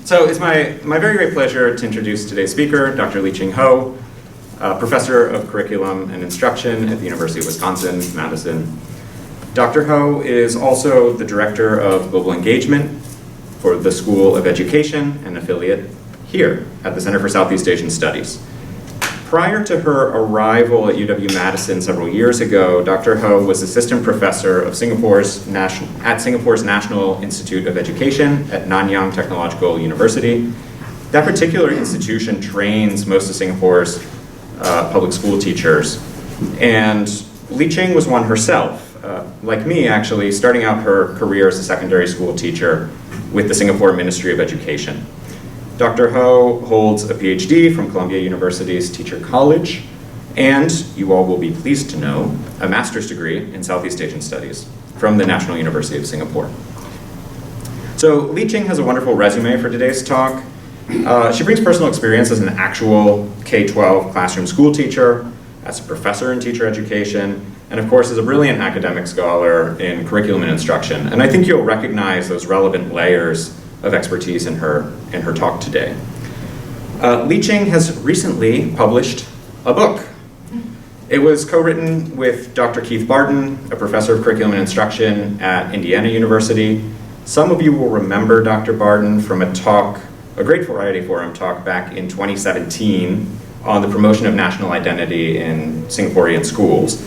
So it's my very great pleasure to introduce today's speaker, Dr. Li-Ching Ho, Professor of Curriculum and Instruction at the University of Wisconsin-Madison. Dr. Ho is also the Director of Global Engagement for the School of Education, an affiliate here at the Center for Southeast Asian Studies. Prior to her arrival at UW-Madison several years ago, Dr. Ho was Assistant Professor of Singapore's National Institute of Education at Nanyang Technological University. That particular institution trains most of Singapore's public school teachers. And Li-Ching was one herself, like me actually, starting out her career as a secondary school teacher with the Singapore Ministry of Education. Dr. Ho holds a Ph.D. from Columbia University's Teacher College, and you all will be pleased to know, a master's degree in Southeast Asian Studies from the National University of Singapore. So Li-Ching has a wonderful resume for today's talk. She brings personal experience as an actual K-12 classroom school teacher, as a professor in teacher education, and of course as a brilliant academic scholar in curriculum and instruction. And I think you'll recognize those relevant layers of expertise in her talk today. Li-Ching has recently published a book. It was co-written with Dr. Keith Barton, a professor of curriculum and instruction at Indiana University. Some of you will remember Dr. Barton from a Great Variety Forum talk back in 2017 on the promotion of national identity in Singaporean schools.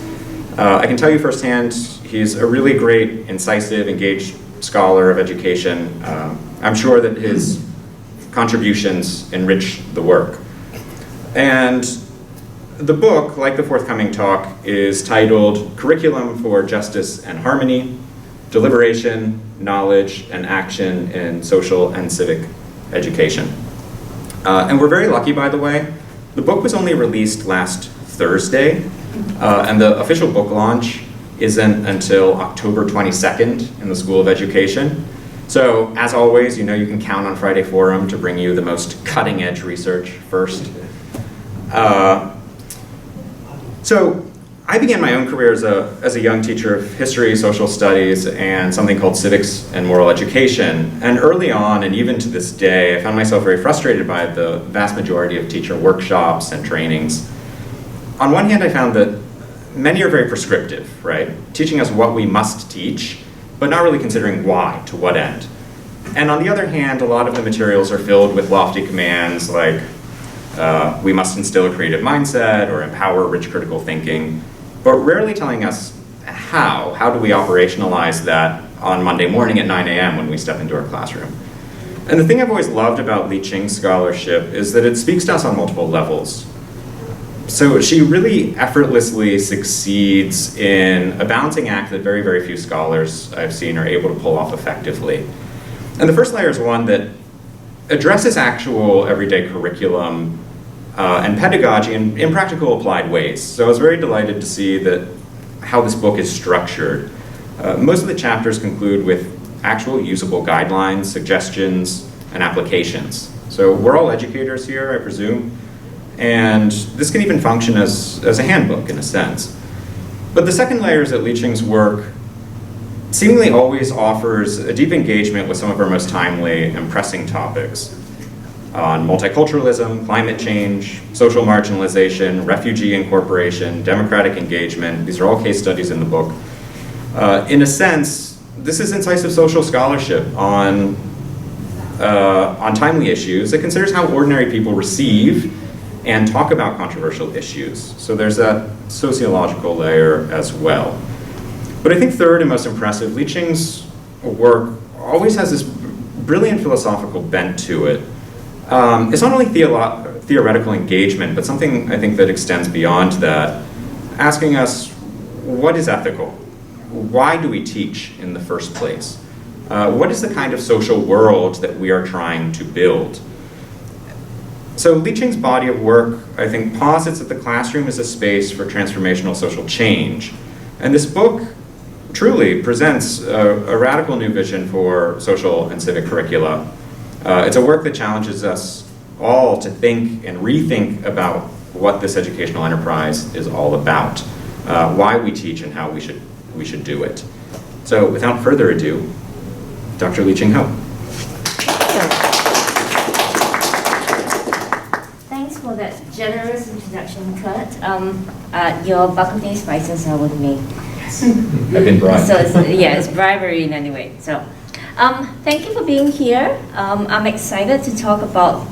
I can tell you firsthand, he's a really great, incisive, engaged scholar of education. I'm sure that his contributions enrich the work. And the book, like the forthcoming talk, is titled Curriculum for Justice and Harmony, Deliberation, Knowledge, and Action in Social and Civic Education. And we're very lucky, by the way. The book was only released last Thursday, and the official book launch isn't until October 22nd in the School of Education. So, as always, you know you can count on Friday Forum to bring you the most cutting-edge research first. So, I began my own career as a young teacher of history, social studies, and something called civics and moral education. And early on, and even to this day, I found myself very frustrated by the vast majority of teacher workshops and trainings. On one hand, I found that many are very prescriptive, right? Teaching us what we must teach, but not really considering why, to what end. And on the other hand, a lot of the materials are filled with lofty commands like, we must instill a creative mindset or empower rich critical thinking, but rarely telling us how do we operationalize that on Monday morning at 9 a.m. when we step into our classroom. And the thing I've always loved about Li-Ching's scholarship is that it speaks to us on multiple levels. So she really effortlessly succeeds in a balancing act that very, very few scholars I've seen are able to pull off effectively. And the first layer is one that addresses actual everyday curriculum and pedagogy in practical applied ways. So I was very delighted to see that how this book is structured. Most of the chapters conclude with actual usable guidelines, suggestions, and applications. So we're all educators here, I presume. And this can even function as a handbook in a sense. But the second layer is that Li-Ching's work seemingly always offers a deep engagement with some of our most timely and pressing topics on multiculturalism, climate change, social marginalization, refugee incorporation, democratic engagement. These are all case studies in the book. In a sense, this is incisive social scholarship on timely issues that considers how ordinary people receive and talk about controversial issues. So there's that sociological layer as well. But I think third and most impressive, Li-Ching's work always has this brilliant philosophical bent to it. It's not only theoretical engagement, but something I think that extends beyond that, asking us, what is ethical? Why do we teach in the first place? What is the kind of social world that we are trying to build? So Li-Ching's body of work, I think, posits that the classroom is a space for transformational social change. And this book truly presents a radical new vision for social and civic curricula. It's a work that challenges us all to think and rethink about what this educational enterprise is all about, why we teach and how we should do it. So without further ado, Dr. Li-Ching Ho. generous introduction, Kurt. Your bak kut teh spices are with me. I've been bribed. So it's bribery in any way. So, thank you for being here. I'm excited to talk about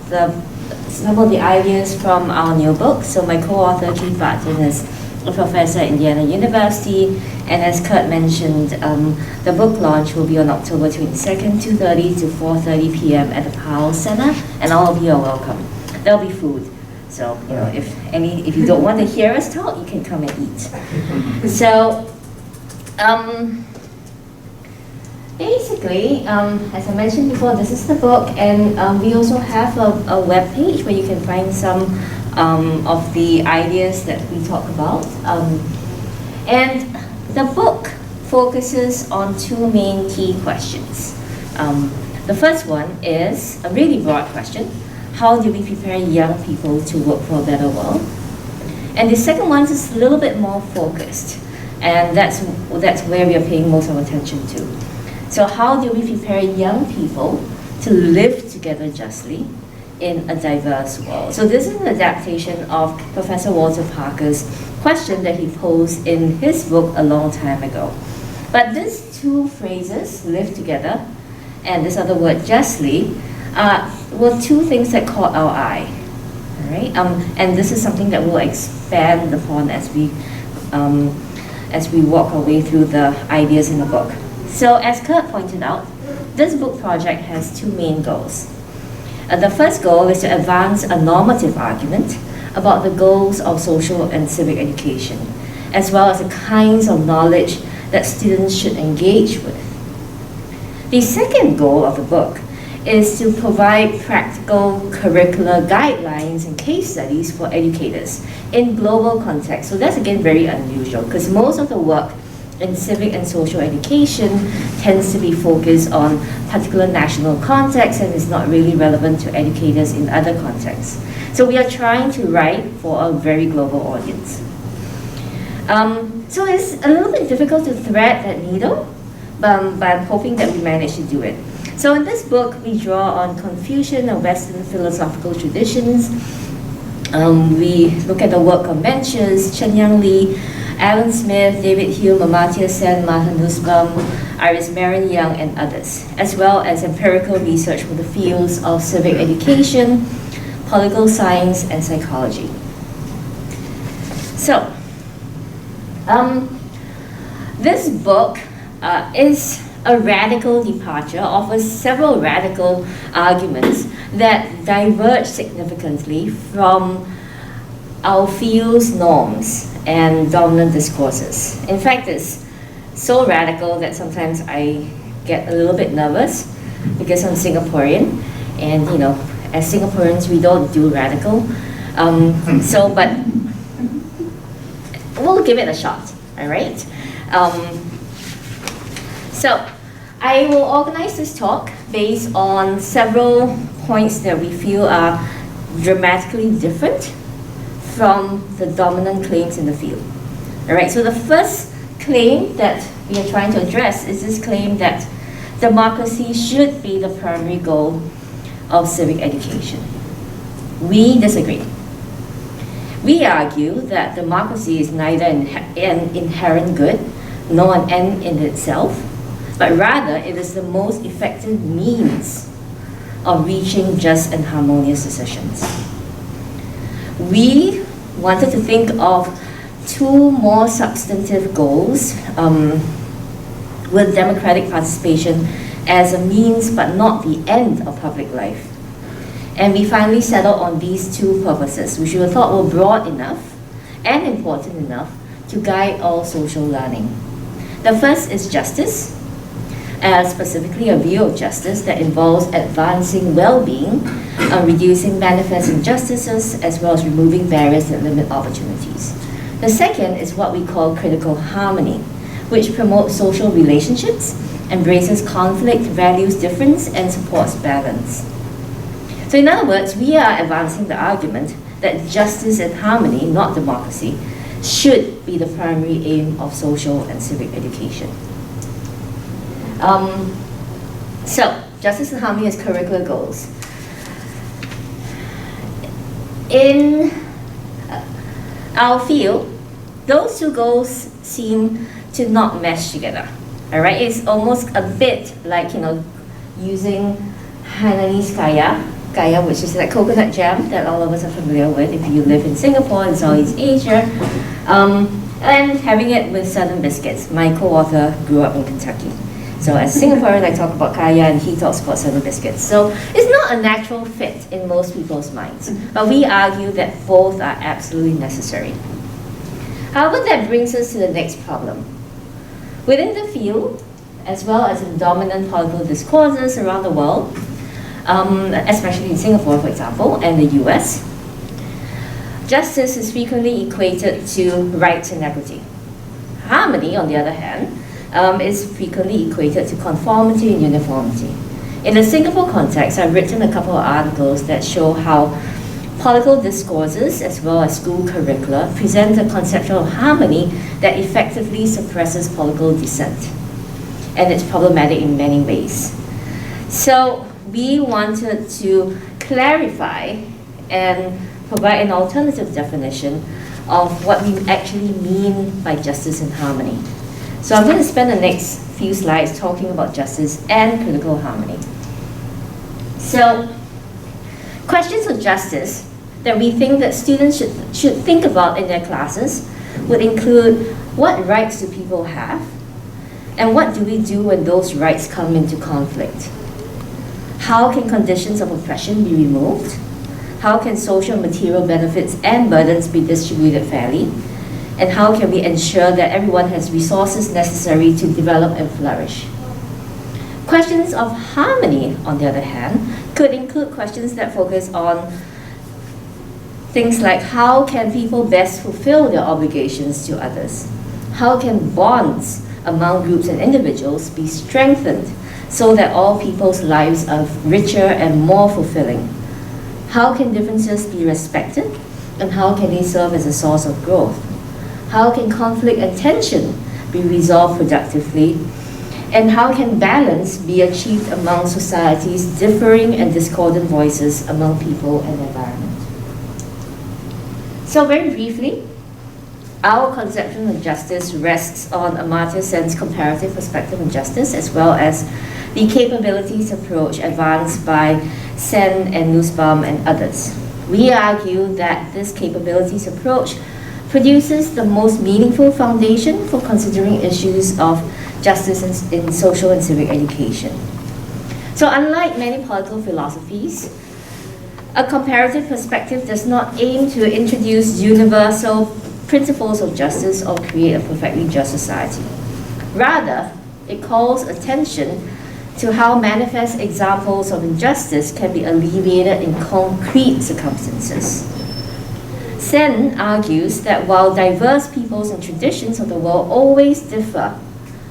some of the ideas from our new book. So my co-author, Keith Barton, is a professor at Indiana University, and as Kurt mentioned, the book launch will be on October 22nd, 2:30 to 4:30 p.m. at the Powell Center, and all of you are welcome. There'll be food, so if you don't want to hear us talk, you can come and eat. So, basically, as I mentioned before, this is the book, and we also have a web page where you can find some of the ideas that we talk about. And the book focuses on two main key questions. The first one is a really broad question: how do we prepare young people to work for a better world? And the second one is a little bit more focused, and that's where we are paying most of our attention to. So how do we prepare young people to live together justly in a diverse world? So this is an adaptation of Professor Walter Parker's question that he posed in his book a long time ago. But these two phrases, live together, and this other word, justly, were two things that caught our eye. All right? And this is something that we'll expand upon as we walk our way through the ideas in the book. So as Kurt pointed out, this book project has two main goals. The first goal is to advance a normative argument about the goals of social and civic education, as well as the kinds of knowledge that students should engage with. The second goal of the book is to provide practical curricula guidelines and case studies for educators in global context. So that's again very unusual, because most of the work in civic and social education tends to be focused on particular national context and is not really relevant to educators in other contexts. So we are trying to write for a very global audience. So it's a little bit difficult to thread that needle, but I'm hoping that we manage to do it. So in this book, we draw on Confucian and Western philosophical traditions. We look at the work of Mencius, Chen Yang Li, Alan Smith, David Hume, Amartya Sen, Martha Nussbaum, Iris Marion Young, and others, as well as empirical research from the fields of civic education, political science, and psychology. So, this book is a radical departure, offers several radical arguments that diverge significantly from our field's norms and dominant discourses. In fact, it's so radical that sometimes I get a little bit nervous because I'm Singaporean, and as Singaporeans we don't do radical. But we'll give it a shot, all right? So I will organize this talk based on several points that we feel are dramatically different from the dominant claims in the field. All right, so the first claim that we are trying to address is this claim that democracy should be the primary goal of civic education. We disagree. We argue that democracy is neither an inherent good nor an end in itself, but rather it is the most effective means of reaching just and harmonious decisions. We wanted to think of two more substantive goals with democratic participation as a means but not the end of public life. And we finally settled on these two purposes, which we thought were broad enough and important enough to guide all social learning. The first is justice, specifically a view of justice that involves advancing well-being, reducing manifest injustices, as well as removing barriers that limit opportunities. The second is what we call critical harmony, which promotes social relationships, embraces conflict, values difference, and supports balance. So in other words, we are advancing the argument that justice and harmony, not democracy, should be the primary aim of social and civic education. So, justice and harmony as curricular goals. In I'll feel those two goals seem to not mesh together. All right, it's almost a bit like, using Hainanese kaya, which is like coconut jam that all of us are familiar with if you live in Singapore and Southeast Asia, and having it with Southern biscuits. My co-author grew up in Kentucky. So as a Singaporean, I talk about kaya and he talks about Southern biscuits. So it's not a natural fit in most people's minds, but we argue that both are absolutely necessary. However, that brings us to the next problem. Within the field, as well as in dominant political discourses around the world, especially in Singapore, for example, and the US, justice is frequently equated to rights and equity. Harmony, on the other hand, is frequently equated to conformity and uniformity. In the Singapore context, I've written a couple of articles that show how political discourses, as well as school curricula, present a conception of harmony that effectively suppresses political dissent. And it's problematic in many ways. So we wanted to clarify and provide an alternative definition of what we actually mean by justice and harmony. So I'm going to spend the next few slides talking about justice and critical harmony. So, questions of justice that we think that students should think about in their classes would include: what rights do people have? And what do we do when those rights come into conflict? How can conditions of oppression be removed? How can social and material benefits and burdens be distributed fairly? And how can we ensure that everyone has resources necessary to develop and flourish? Questions of harmony, on the other hand, could include questions that focus on things like: how can people best fulfill their obligations to others? How can bonds among groups and individuals be strengthened so that all people's lives are richer and more fulfilling? How can differences be respected, and how can they serve as a source of growth? How can conflict and tension be resolved productively? And how can balance be achieved among society's differing and discordant voices among people and environment? So very briefly, our conception of justice rests on Amartya Sen's comparative perspective on justice, as well as the capabilities approach advanced by Sen and Nussbaum and others. We argue that this capabilities approach produces the most meaningful foundation for considering issues of justice in social and civic education. So unlike many political philosophies, a comparative perspective does not aim to introduce universal principles of justice or create a perfectly just society. Rather, it calls attention to how manifest examples of injustice can be alleviated in concrete circumstances. Sen argues that while diverse peoples and traditions of the world always differ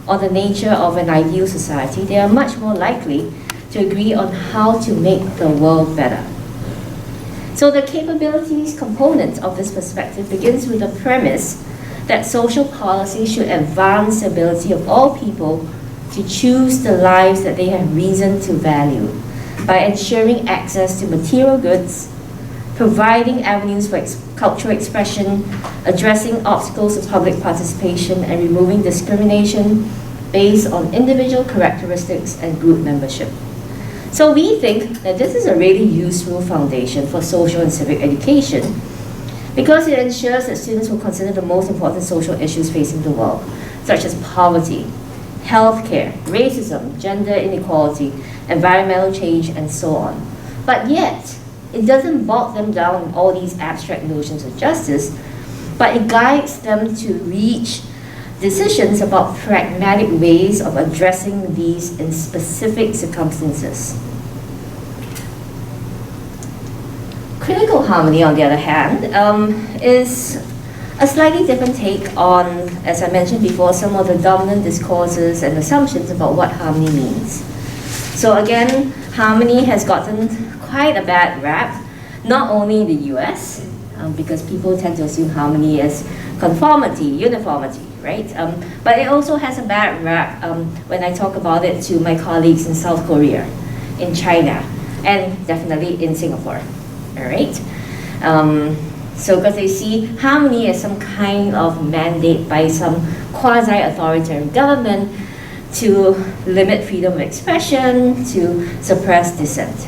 on the nature of an ideal society, they are much more likely to agree on how to make the world better. So the capabilities component of this perspective begins with the premise that social policy should advance the ability of all people to choose the lives that they have reason to value by ensuring access to material goods, providing avenues for cultural expression, addressing obstacles to public participation, and removing discrimination based on individual characteristics and group membership. So we think that this is a really useful foundation for social and civic education because it ensures that students will consider the most important social issues facing the world, such as poverty, healthcare, racism, gender inequality, environmental change, and so on. But yet, it doesn't bog them down in all these abstract notions of justice, but it guides them to reach decisions about pragmatic ways of addressing these in specific circumstances. Critical harmony, on the other hand, is a slightly different take on, as I mentioned before, some of the dominant discourses and assumptions about what harmony means. So again, harmony has gotten quite a bad rap, not only in the US, because people tend to assume harmony as conformity, uniformity, right? But it also has a bad rap when I talk about it to my colleagues in South Korea, in China, and definitely in Singapore, all right? So because they see harmony as some kind of mandate by some quasi-authoritarian government to limit freedom of expression, to suppress dissent.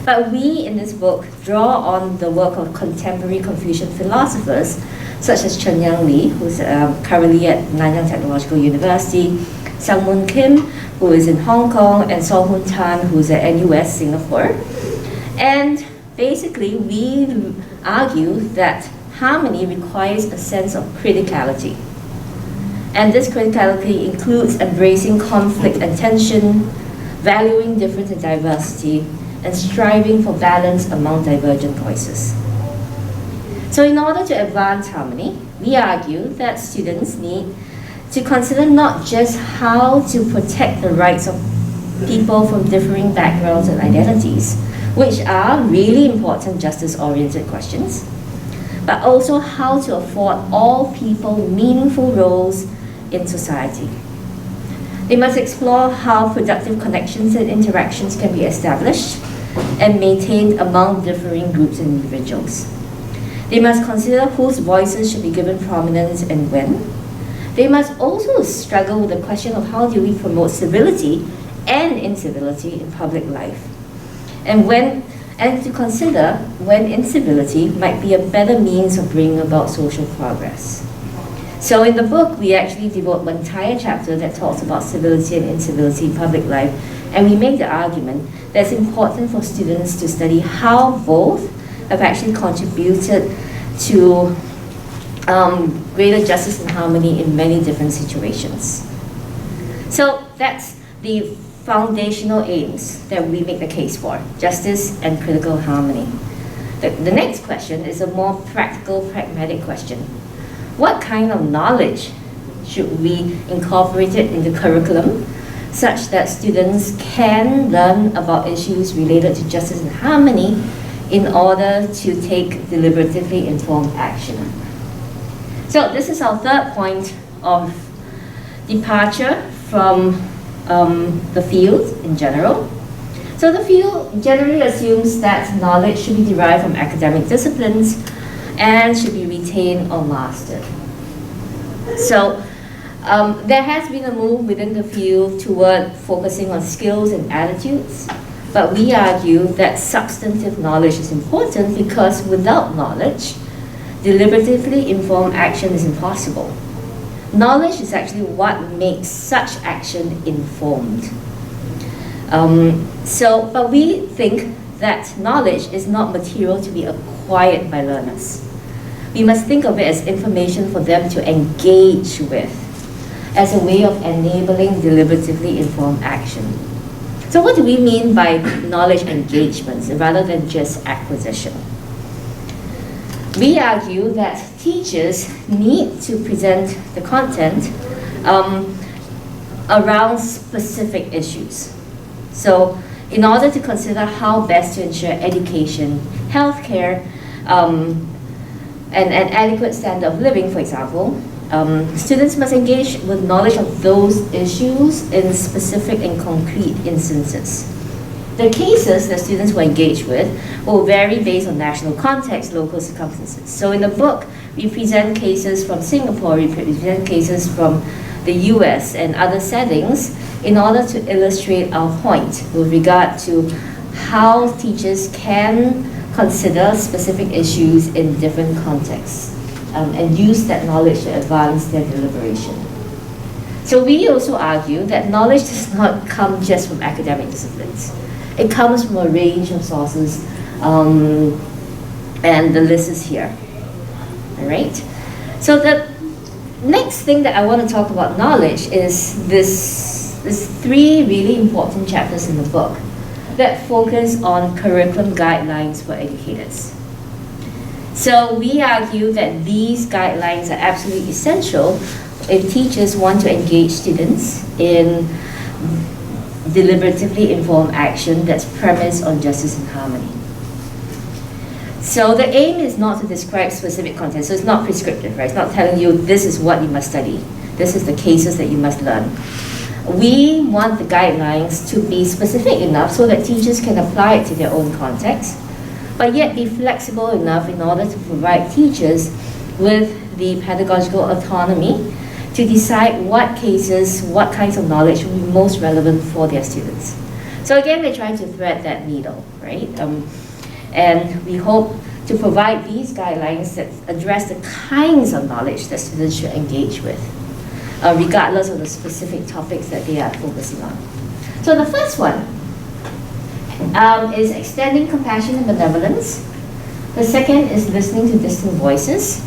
But we, in this book, draw on the work of contemporary Confucian philosophers, such as Chenyang Li, who's currently at Nanyang Technological University, Sang Moon Kim, who is in Hong Kong, and Saw Hoon Tan, who's at NUS Singapore. And basically, we argue that harmony requires a sense of criticality. And this criticality includes embracing conflict and tension, valuing difference and diversity, and striving for balance among divergent voices. So in order to advance harmony, we argue that students need to consider not just how to protect the rights of people from differing backgrounds and identities, which are really important justice-oriented questions, but also how to afford all people meaningful roles in society. They must explore how productive connections and interactions can be established and maintained among differing groups and individuals. They must consider whose voices should be given prominence and when. They must also struggle with the question of how do we promote civility and incivility in public life, and to consider when incivility might be a better means of bringing about social progress. So in the book, we actually devote an entire chapter that talks about civility and incivility in public life, and we make the argument that it's important for students to study how both have actually contributed to greater justice and harmony in many different situations. So that's the foundational aims that we make the case for: justice and critical harmony. The next question is a more practical, pragmatic question. What kind of knowledge should we incorporate it in the curriculum such that students can learn about issues related to justice and harmony in order to take deliberatively informed action? So this is our third point of departure from the field in general. So the field generally assumes that knowledge should be derived from academic disciplines and should be retained or mastered. So there has been a move within the field toward focusing on skills and attitudes, but we argue that substantive knowledge is important because without knowledge, deliberatively informed action is impossible. Knowledge is actually what makes such action informed. But we think that knowledge is not material to be acquired by learners. We must think of it as information for them to engage with, as a way of enabling deliberatively informed action. So what do we mean by knowledge engagements rather than just acquisition? We argue that teachers need to present the content around specific issues. So in order to consider how best to ensure education, healthcare, and an adequate standard of living, for example, students must engage with knowledge of those issues in specific and concrete instances. The cases that students will engage with will vary based on national context, local circumstances. So in the book, we present cases from Singapore, we present cases from the US and other settings in order to illustrate our point with regard to how teachers can consider specific issues in different contexts and use that knowledge to advance their deliberation. So we also argue that knowledge does not come just from academic disciplines. It comes from a range of sources, and the list is here. All right? So the next thing that I want to talk about knowledge is this three really important chapters in the book that focus on curriculum guidelines for educators. So we argue that these guidelines are absolutely essential if teachers want to engage students in deliberatively informed action that's premised on justice and harmony. So the aim is not to describe specific content, so it's not prescriptive, right? It's not telling you this is what you must study, this is the cases that you must learn. We want the guidelines to be specific enough so that teachers can apply it to their own context, but but yet be flexible enough in order to provide teachers with the pedagogical autonomy to decide what cases, what kinds of knowledge will be most relevant for their students. So again, we're trying to thread that needle, right? And we hope to provide these guidelines that address the kinds of knowledge that students should engage with, regardless of the specific topics that they are focusing on. So the first one is extending compassion and benevolence. The second is listening to distant voices.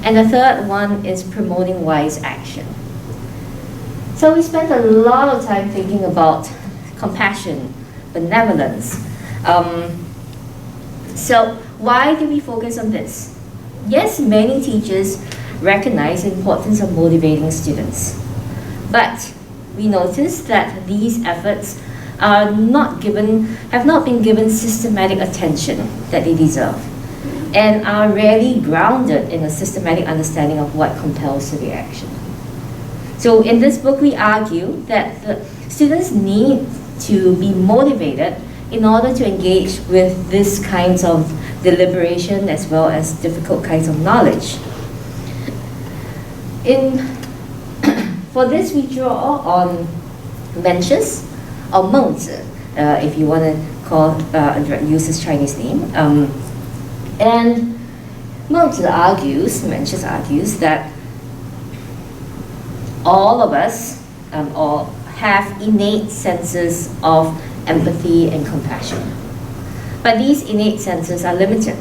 And the third one is promoting wise action. So we spent a lot of time thinking about compassion, benevolence. So why do we focus on this? Yes, many teachers recognize the importance of motivating students. But we noticed that these efforts have not been given systematic attention that they deserve, and are rarely grounded in a systematic understanding of what compels civic action. So in this book, we argue that the students need to be motivated in order to engage with these kinds of deliberation as well as difficult kinds of knowledge. For this, we draw on Mencius, or Mengzi, if you want to use his Chinese name. And Mencius argues that all of us all have innate senses of empathy and compassion. But these innate senses are limited.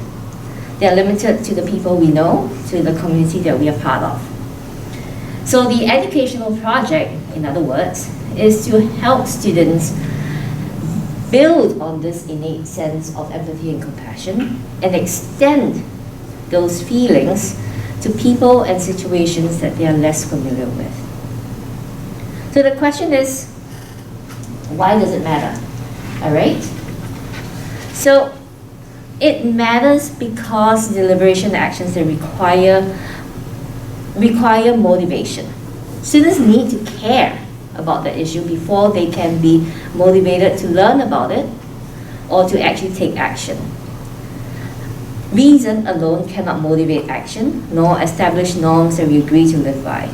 They are limited to the people we know, to the community that we are part of. So the educational project, in other words, is to help students build on this innate sense of empathy and compassion and extend those feelings to people and situations that they are less familiar with. So the question is, why does it matter? All right? So it matters because deliberation actions that require motivation. Students need to care about the issue before they can be motivated to learn about it or to actually take action. Reason alone cannot motivate action, nor establish norms that we agree to live by.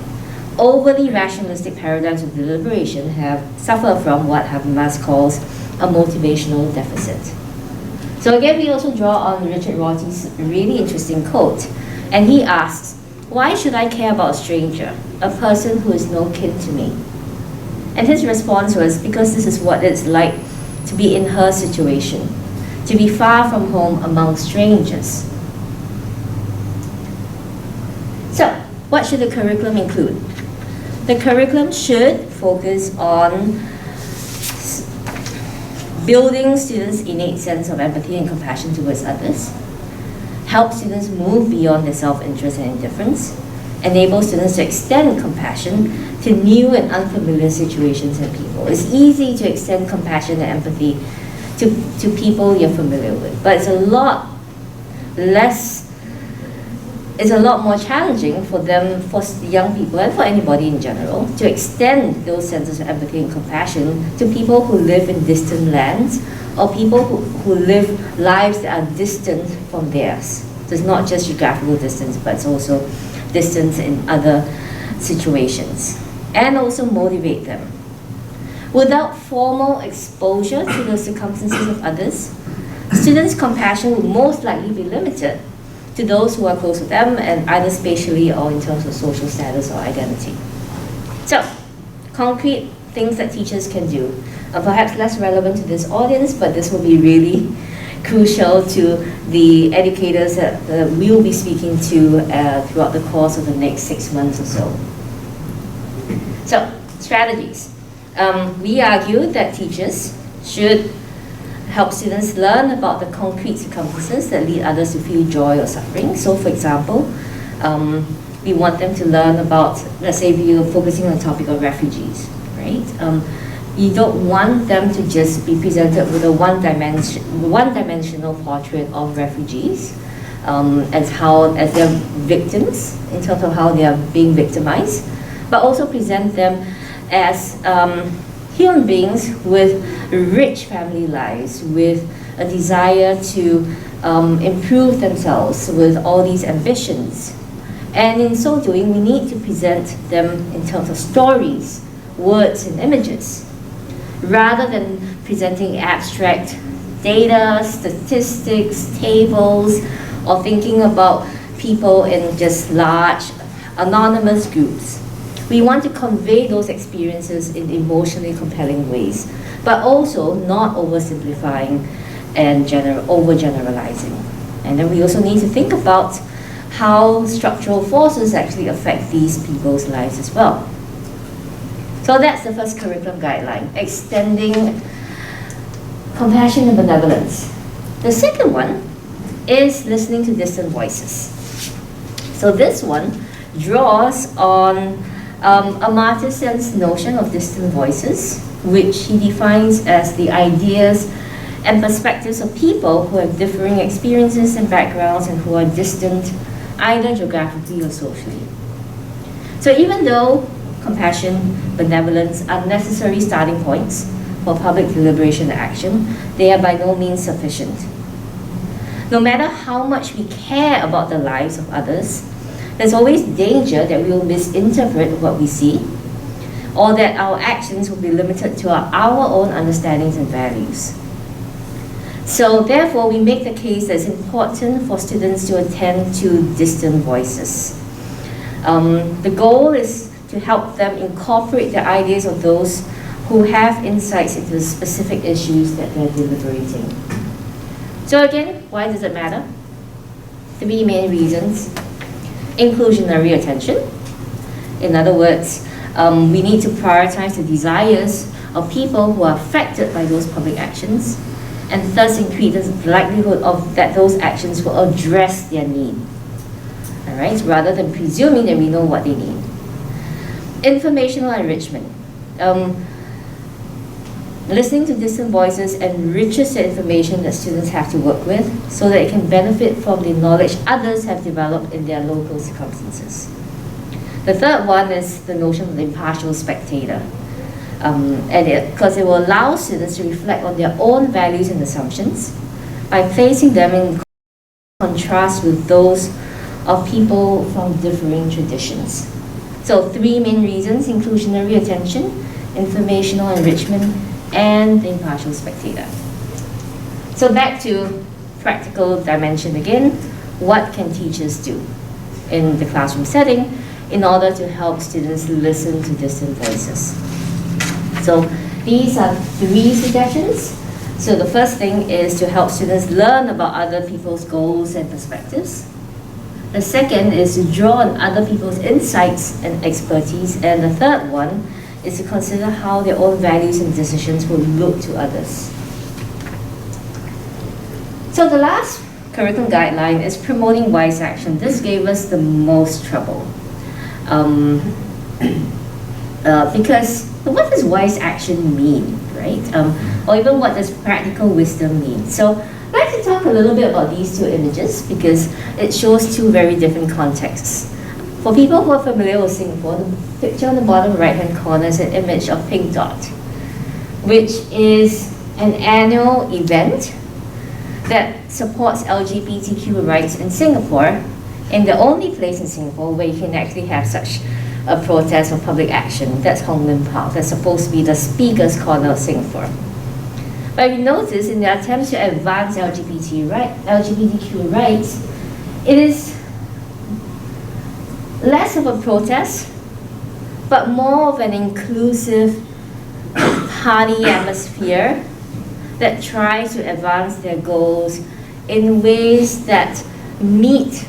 Overly rationalistic paradigms of deliberation have suffered from what Habermas calls a motivational deficit. So again, we also draw on Richard Rorty's really interesting quote, and he asks, why should I care about a stranger, a person who is no kin to me? And his response was, because this is what it's like to be in her situation, to be far from home among strangers. So, what should the curriculum include? The curriculum should focus on building students' innate sense of empathy and compassion towards others, help students move beyond their self-interest and indifference, enable students to extend compassion to new and unfamiliar situations and people. It's easy to extend compassion and empathy to people you're familiar with, but it's a lot more challenging for young people and for anybody in general to extend those senses of empathy and compassion to people who live in distant lands or people who live lives that are distant from theirs. So it's not just geographical distance, but it's also distance in other situations. And also motivate them. Without formal exposure to the circumstances of others, students' compassion will most likely be limited to those who are close to them, and either spatially or in terms of social status or identity. So, concrete things that teachers can do. Perhaps less relevant to this audience, but this will be really crucial to the educators that we will be speaking to throughout the course of the next 6 months or so. So, strategies. We argue that teachers should help students learn about the concrete circumstances that lead others to feel joy or suffering. So, for example, we want them to learn about, let's say we are focusing on the topic of refugees, right? You don't want them to just be presented with a one-dimensional portrait of refugees as their victims in terms of how they are being victimized, but also present them as human beings with rich family lives, with a desire to improve themselves, with all these ambitions. And in so doing, we need to present them in terms of stories, words, and images, rather than presenting abstract data, statistics, tables, or thinking about people in just large, anonymous groups. We want to convey those experiences in emotionally compelling ways, but also not oversimplifying and overgeneralizing. And then we also need to think about how structural forces actually affect these people's lives as well. So that's the first curriculum guideline, extending compassion and benevolence. The second one is listening to distant voices. So this one draws on Amartya Sen's notion of distant voices, which he defines as the ideas and perspectives of people who have differing experiences and backgrounds and who are distant either geographically or socially. So even though compassion, benevolence are necessary starting points for public deliberation and action, they are by no means sufficient. No matter how much we care about the lives of others, there's always danger that we will misinterpret what we see, or that our actions will be limited to our own understandings and values. So therefore, we make the case that it's important for students to attend to distant voices. The goal is to help them incorporate the ideas of those who have insights into the specific issues that they're deliberating. So again, why does it matter? 3 main reasons. Inclusionary attention. In other words, we need to prioritize the desires of people who are affected by those public actions, and thus increase the likelihood of that those actions will address their need. All right, rather than presuming that we know what they need. Informational enrichment. Listening to distant voices enriches the information that students have to work with so that it can benefit from the knowledge others have developed in their local circumstances. The third one is the notion of the impartial spectator. Because it will allow students to reflect on their own values and assumptions by placing them in contrast with those of people from differing traditions. So 3 main reasons: inclusionary attention, informational enrichment, and the impartial spectator. So back to practical dimension again. What can teachers do in the classroom setting in order to help students listen to distant voices? So these are 3 suggestions. So the first thing is to help students learn about other people's goals and perspectives. The second is to draw on other people's insights and expertise. And the third one is to consider how their own values and decisions will look to others. So the last curriculum guideline is promoting wise action. This gave us the most trouble. Because what does wise action mean, right? Or even what does practical wisdom mean? So I'd like to talk a little bit about these 2 images because it shows 2 very different contexts. For people who are familiar with Singapore, the picture on the bottom right-hand corner is an image of Pink Dot, which is an annual event that supports LGBTQ rights in Singapore, and the only place in Singapore where you can actually have such a protest or public action. That's Hong Lim Park. That's supposed to be the speaker's corner of Singapore. But if you notice, in the attempt to advance LGBTQ rights, it is less of a protest, but more of an inclusive party atmosphere that tries to advance their goals in ways that meet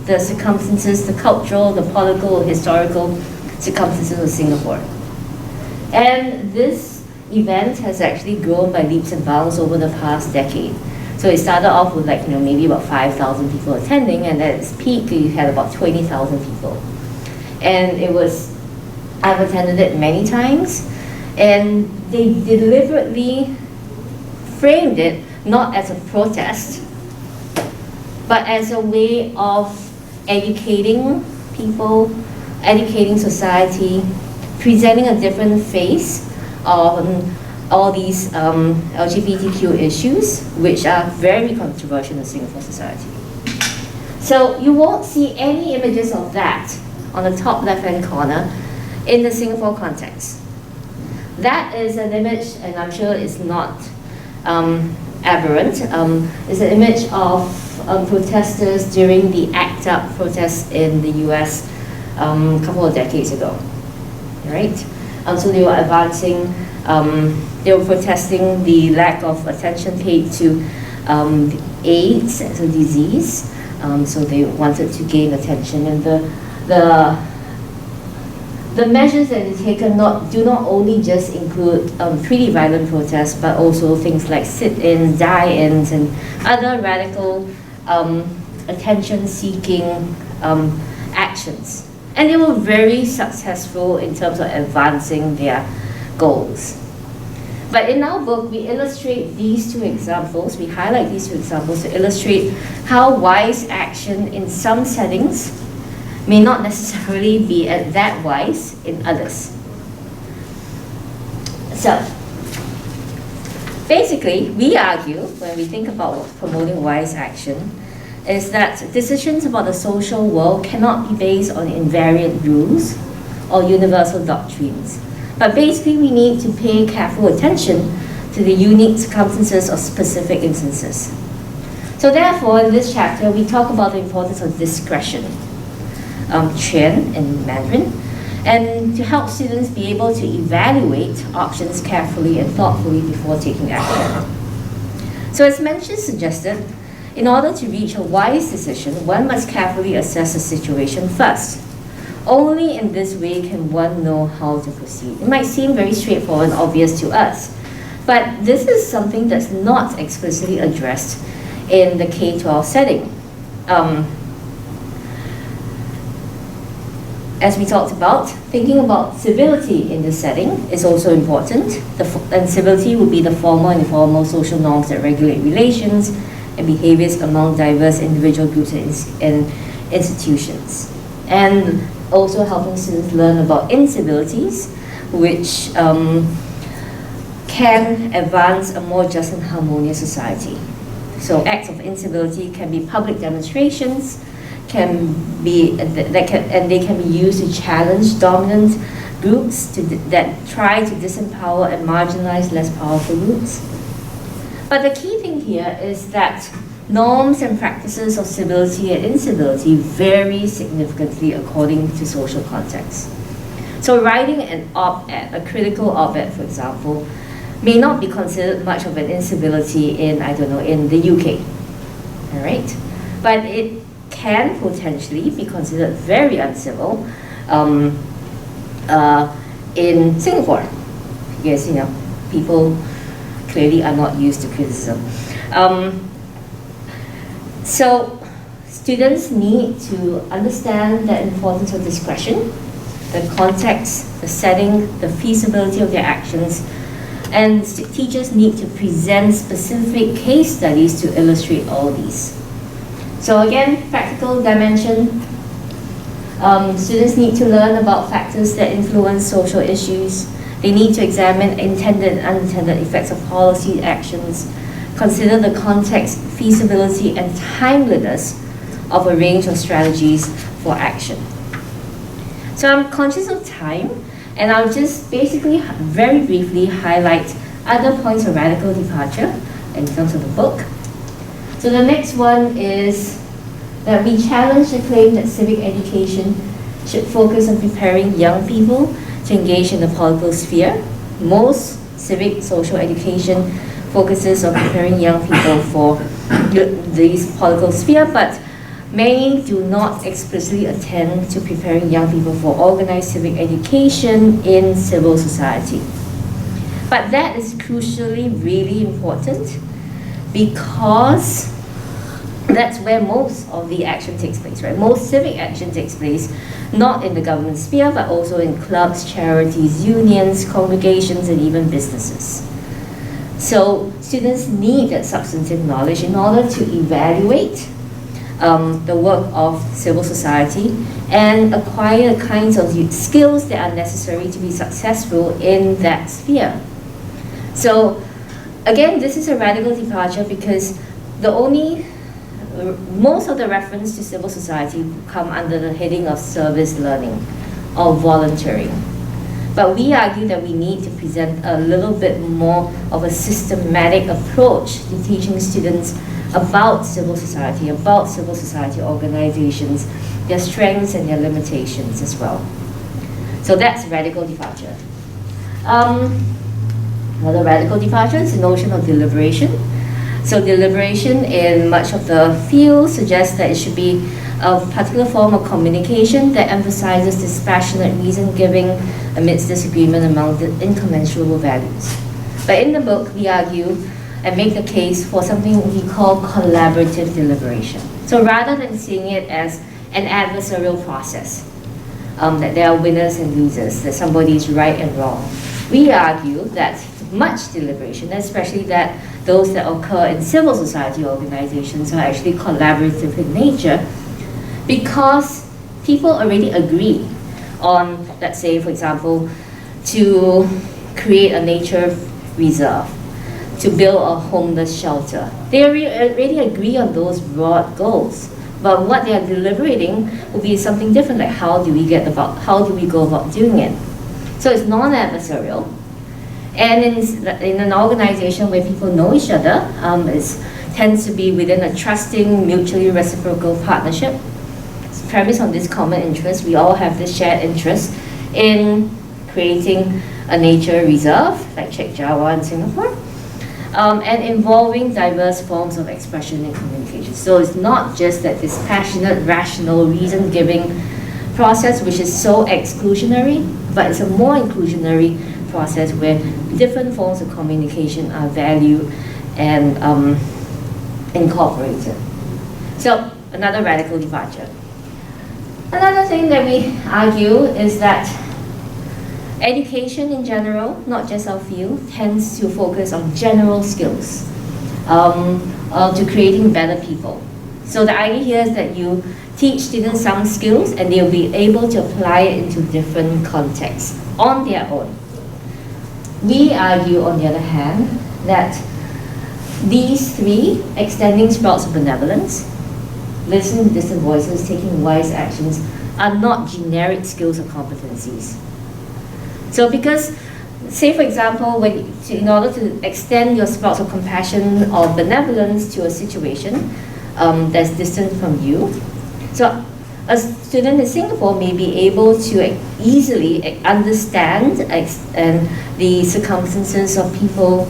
the circumstances, the cultural, the political, historical circumstances of Singapore. And this event has actually grown by leaps and bounds over the past decade. So it started off with maybe about 5,000 people attending, and at its peak you had about 20,000 people. And I've attended it many times, and they deliberately framed it not as a protest, but as a way of educating people, educating society, presenting a different face on all these LGBTQ issues, which are very controversial in Singapore society. So you won't see any images of that on the top left-hand corner in the Singapore context. That is an image, and I'm sure it's not aberrant. It's an image of protesters during the ACT UP protests in the US a couple of decades ago, right? So they were advancing, they were protesting the lack of attention paid to AIDS as a disease. So they wanted to gain attention, and the measures that they taken do not only just include pretty violent protests, but also things like sit-ins, die-ins, and other radical attention-seeking actions. And they were very successful in terms of advancing their goals. But in our book, we illustrate these two examples, we highlight these two examples to illustrate how wise action in some settings may not necessarily be that wise in others. So, basically, we argue, when we think about promoting wise action, is that decisions about the social world cannot be based on invariant rules or universal doctrines. But basically, we need to pay careful attention to the unique circumstances of specific instances. So therefore, in this chapter, we talk about the importance of discretion, Qian in Mandarin, and to help students be able to evaluate options carefully and thoughtfully before taking action. So as mentioned suggested, in order to reach a wise decision, one must carefully assess the situation first. Only in this way can one know how to proceed. It might seem very straightforward and obvious to us, but this is something that's not explicitly addressed in the K-12 setting. As we talked about, thinking about civility in this setting is also important. And civility would be the formal and informal social norms that regulate relations and behaviors among diverse individual groups and institutions. And also helping students learn about incivilities, which can advance a more just and harmonious society. So acts of incivility can be public demonstrations, and they can be used to challenge dominant groups that try to disempower and marginalize less powerful groups. But the key thing here is that norms and practices of civility and incivility vary significantly according to social context. So writing an op-ed, a critical op-ed, for example, may not be considered much of an incivility in, in the UK, all right? But it can potentially be considered very uncivil in Singapore. Because, people clearly are not used to criticism. So students need to understand the importance of discretion, the context, the setting, the feasibility of their actions, and teachers need to present specific case studies to illustrate all these. So again, practical dimension, students need to learn about factors that influence social issues. They need to examine intended and unintended effects of policy actions, consider the context, feasibility, and timeliness of a range of strategies for action. So I'm conscious of time, and I'll just basically very briefly highlight other points of radical departure in terms of the book. So the next one is that we challenge the claim that civic education should focus on preparing young people to engage in the political sphere. Most civic social education focuses on preparing young people for this political sphere, but many do not explicitly attend to preparing young people for organized civic education in civil society. But that is crucially really important, because that's where most of the action takes place, right? Most civic action takes place not in the government sphere, but also in clubs, charities, unions, congregations, and even businesses. So students need that substantive knowledge in order to evaluate the work of civil society and acquire the kinds of skills that are necessary to be successful in that sphere. So again, this is a radical departure because most of the reference to civil society come under the heading of service learning or volunteering. But we argue that we need to present a little bit more of a systematic approach to teaching students about civil society organizations, their strengths and their limitations as well. So that's radical departure. Another radical departure is the notion of deliberation. So deliberation in much of the field suggests that it should be a particular form of communication that emphasizes dispassionate reason-giving amidst disagreement among the incommensurable values. But in the book, we argue and make the case for something we call collaborative deliberation. So rather than seeing it as an adversarial process, that there are winners and losers, that somebody is right and wrong, we argue that much deliberation, especially that those that occur in civil society organizations, are actually collaborative in nature because people already agree on, let's say, for example, to create a nature reserve, to build a homeless shelter. They already agree on those broad goals. But what they are deliberating will be something different, like how do we go about doing it? So it's non-adversarial. And in an organization where people know each other, it tends to be within a trusting, mutually reciprocal partnership. It's premised on this common interest. We all have this shared interest in creating a nature reserve, like Chek Jawa in Singapore, and involving diverse forms of expression and communication. So it's not just that this passionate, rational, reason-giving process which is so exclusionary, but it's a more inclusionary process where different forms of communication are valued and incorporated. So another radical departure. Another thing that we argue is that education in general, not just our field, tends to focus on general skills to creating better people. So the idea here is that you teach students some skills and they'll be able to apply it into different contexts on their own. We argue, on the other hand, that these three, extending sprouts of benevolence, listening to distant voices, taking wise actions, are not generic skills or competencies. So because, say for example, in order to extend your sprouts of compassion or benevolence to a situation that's distant from you, so a student in Singapore may be able to easily understand the circumstances of people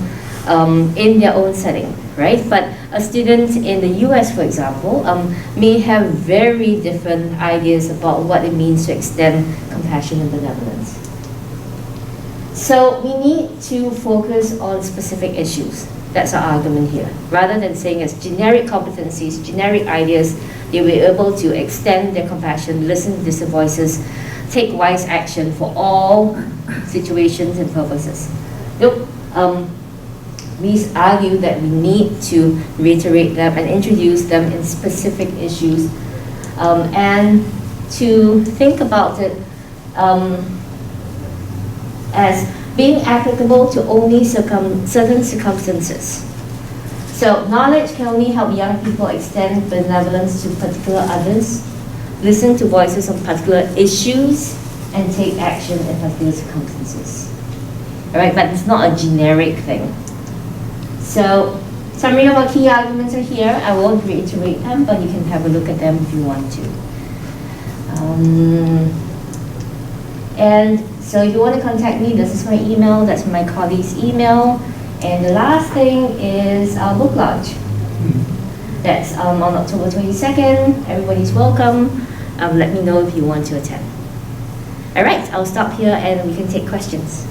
in their own setting, right? But a student in the US, for example, may have very different ideas about what it means to extend compassion and benevolence. So we need to focus on specific issues. That's our argument here. Rather than saying as generic competencies, generic ideas, they will be able to extend their compassion, listen to distant voices, take wise action for all situations and purposes. Nope. We argue that we need to reiterate them and introduce them in specific issues and to think about it as being applicable to only certain circumstances. So knowledge can only help young people extend benevolence to particular others, listen to voices on particular issues, and take action in particular circumstances. All right, but it's not a generic thing. So summary of our key arguments are here. I won't reiterate them, but you can have a look at them if you want to. And so if you want to contact me, this is my email, that's my colleague's email. And the last thing is our book launch. That's on October 22nd. Everybody's welcome. Let me know if you want to attend. All right, I'll stop here and we can take questions.